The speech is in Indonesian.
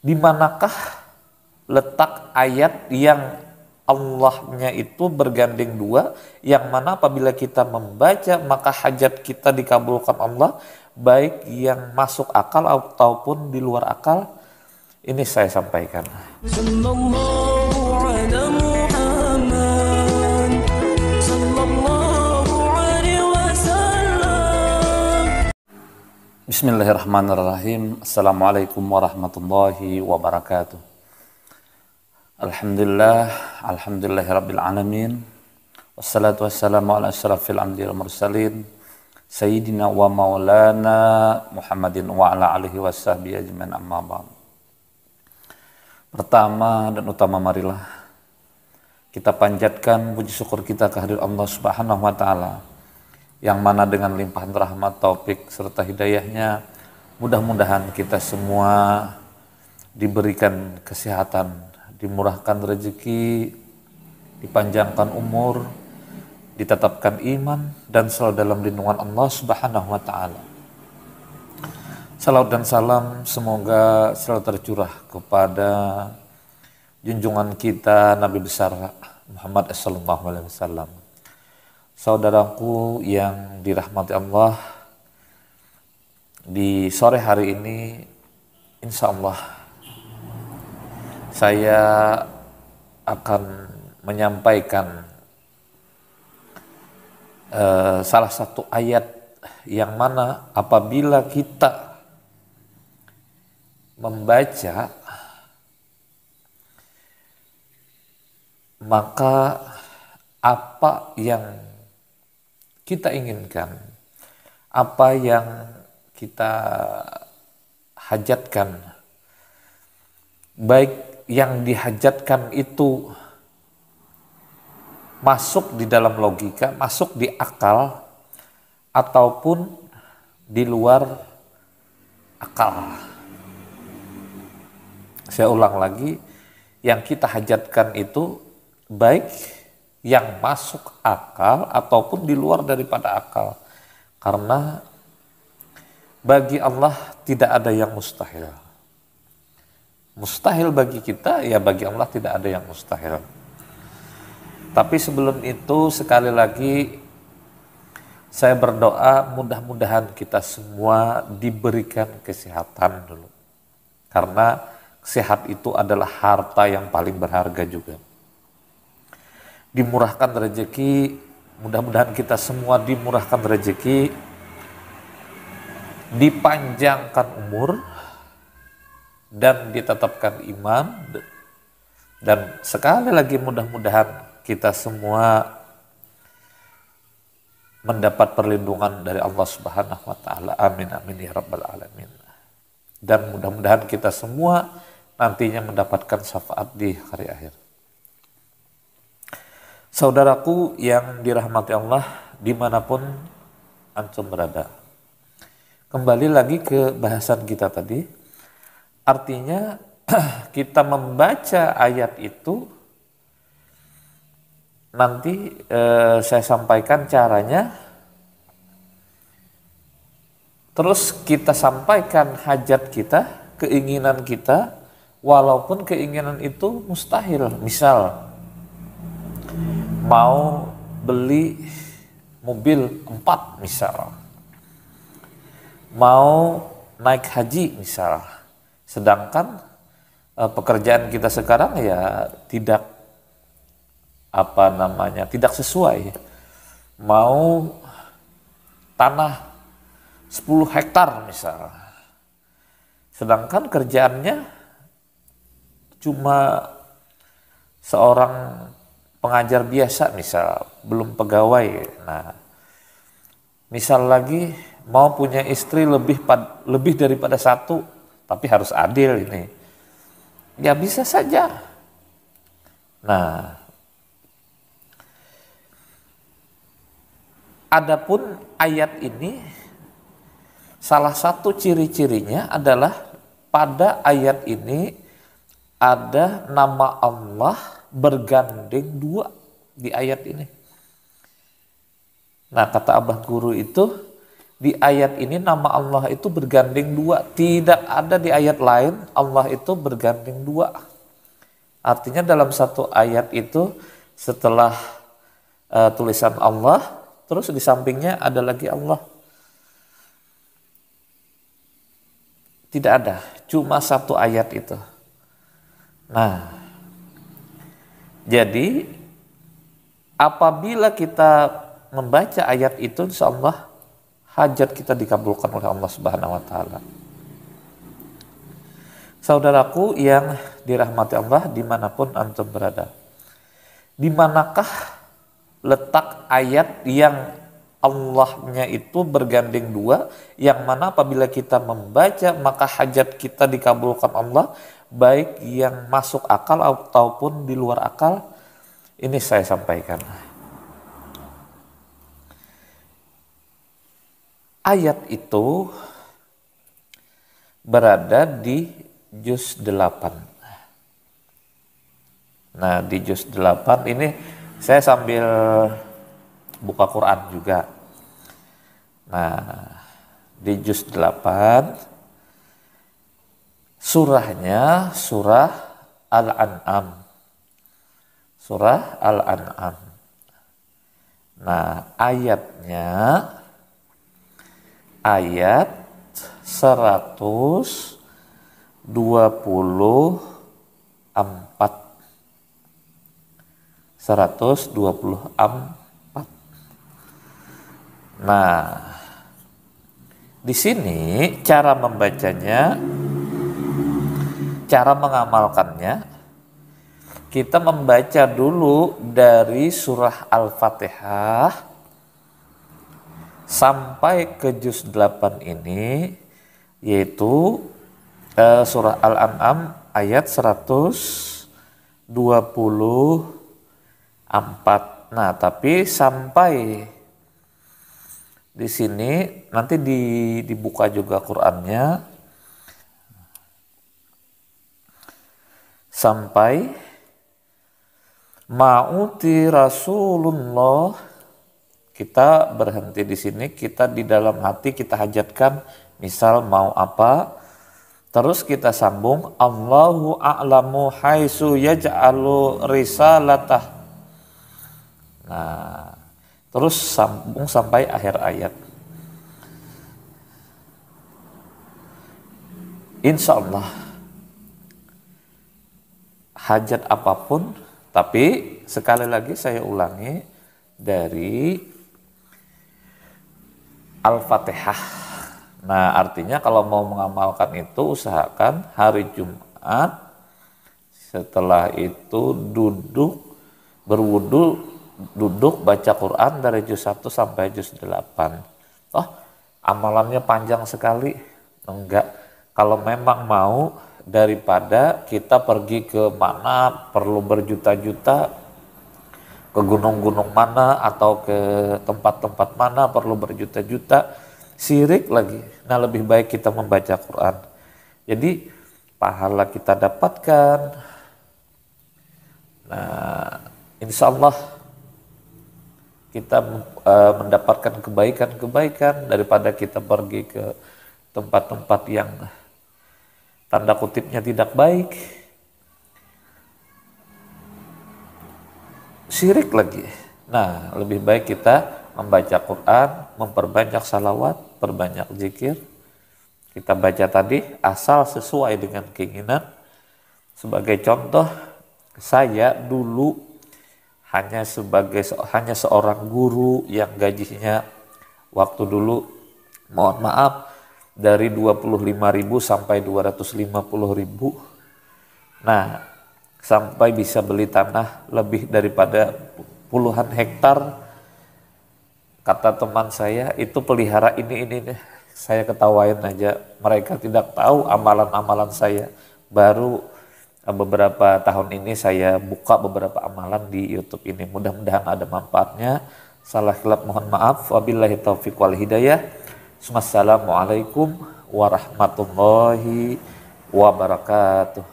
Di manakah letak ayat yang Allahnya itu bergandeng dua, yang mana apabila kita membaca maka hajat kita dikabulkan Allah, baik yang masuk akal ataupun di luar akal. Ini saya sampaikan. Bismillahirrahmanirrahim. Assalamualaikum warahmatullahi wabarakatuh. Alhamdulillahirabbil alamin. Wassalatu wassalamu ala asyrafil anbiya'i wal mursalin sayyidina wa maulana Muhammadin wa ala alihi washabbihi ajmain, amma ba'd. Pertama dan utama, marilah kita panjatkan puji syukur kita kehadirat Allah Subhanahu wa taala, yang mana dengan limpahan rahmat, taufik serta hidayahnya, mudah-mudahan kita semua diberikan kesehatan, dimurahkan rezeki, dipanjangkan umur, ditetapkan iman, dan selalu dalam lindungan Allah Subhanahu wa taala. Salawat dan salam semoga selalu tercurah kepada junjungan kita Nabi besar Muhammad sallallahu alaihi wasallam. Saudaraku yang dirahmati Allah, di sore hari ini insya Allah saya akan menyampaikan salah satu ayat yang mana apabila kita membaca maka apa yang kita inginkan, apa yang kita hajatkan, baik yang dihajatkan itu masuk di dalam logika, masuk di akal, ataupun di luar akal. Saya ulang lagi, yang kita hajatkan itu baik yang masuk akal ataupun di luar daripada akal. Karena bagi Allah tidak ada yang mustahil. Mustahil bagi kita, ya bagi Allah tidak ada yang mustahil. Tapi sebelum itu sekali lagi saya berdoa mudah-mudahan kita semua diberikan kesehatan dulu. Karena sehat itu adalah harta yang paling berharga juga. Dimurahkan rezeki, mudah-mudahan kita semua dimurahkan rezeki, dipanjangkan umur, dan ditetapkan iman, dan sekali lagi mudah-mudahan kita semua mendapat perlindungan dari Allah Subhanahu wa taala. Amin amin ya rabbal alamin. Dan mudah-mudahan kita semua nantinya mendapatkan syafaat di hari akhir. Saudaraku yang dirahmati Allah dimanapun antum berada, kembali lagi ke bahasan kita tadi. Artinya kita membaca ayat itu nanti saya sampaikan caranya, terus kita sampaikan hajat kita, keinginan kita, walaupun keinginan itu mustahil. Misal mau beli mobil 4 misal, mau naik haji misal, sedangkan pekerjaan kita sekarang ya tidak tidak sesuai. Mau tanah 10 hektar misal, sedangkan kerjaannya cuma seorang pengajar biasa misal, belum pegawai. Nah, misal lagi mau punya istri lebih daripada satu, tapi harus adil ini. Ya bisa saja. Nah, adapun ayat ini salah satu ciri-cirinya adalah pada ayat ini ada nama Allah bergandeng 2 di ayat ini. Nah, kata Abah Guru itu Di ayat ini nama Allah itu bergandeng dua. Tidak ada di ayat lain Allah itu bergandeng dua. Artinya dalam satu ayat itu setelah tulisan Allah, terus di sampingnya ada lagi Allah. Tidak ada, cuma satu ayat itu. Nah, jadi apabila kita membaca ayat itu, insya Allah hajat kita dikabulkan oleh Allah Subhanahu wa Ta'ala. Saudaraku yang dirahmati Allah dimanapun antum berada, di manakah letak ayat yang Allahnya itu bergandeng dua, yang mana apabila kita membaca maka hajat kita dikabulkan Allah, baik yang masuk akal ataupun di luar akal? Ini saya sampaikan. Ayat itu berada di juz 8. Nah, di juz 8 ini saya sambil buka Quran juga. Nah, di juz 8 surahnya surah Al-An'am. Surah Al-An'am. Nah, ayatnya ayat 124. 124. Nah, di sini cara membacanya, cara mengamalkannya, kita membaca dulu dari surah Al-Fatihah sampai ke juz 8 ini, yaitu surah Al-An'am ayat 124. Nah, tapi sampai di sini nanti dibuka juga Qur'annya sampai ma'uti Rasulullah. Kita berhenti di sini, kita di dalam hati kita hajatkan misal mau apa, terus kita sambung Allahu a'lamu haitsu yaj'alu risalatah. Nah, terus sambung sampai akhir ayat. Insya Allah hajat apapun, tapi sekali lagi saya ulangi dari Al-Fatihah. Nah, artinya kalau mau mengamalkan itu usahakan hari Jumat, setelah itu berwudu, duduk baca Quran dari juz 1 sampai juz 8. Oh, amalannya panjang sekali. Enggak. Kalau memang mau, daripada kita pergi ke mana perlu berjuta-juta, ke gunung-gunung mana atau ke tempat-tempat mana perlu berjuta-juta, syirik lagi. Nah, lebih baik kita membaca Quran. Jadi pahala kita dapatkan. Nah, insya Allah kita mendapatkan kebaikan-kebaikan daripada kita pergi ke tempat-tempat yang tanda kutipnya tidak baik. Syirik lagi. Nah, lebih baik kita membaca Quran, memperbanyak salawat, perbanyak zikir. Kita baca tadi asal sesuai dengan keinginan. Sebagai contoh, saya dulu hanya seorang guru yang gajinya waktu dulu, mohon maaf, dari 25.000 sampai 250.000. Nah, sampai bisa beli tanah lebih daripada puluhan hektar. Kata teman saya, itu pelihara ini. Saya ketawain aja. Mereka tidak tahu amalan-amalan saya. Baru beberapa tahun ini saya buka beberapa amalan di YouTube ini. Mudah-mudahan ada manfaatnya. Salah khilaf mohon maaf. Wabillahi taufiq wal hidayah. Wassalamualaikum warahmatullahi wabarakatuh.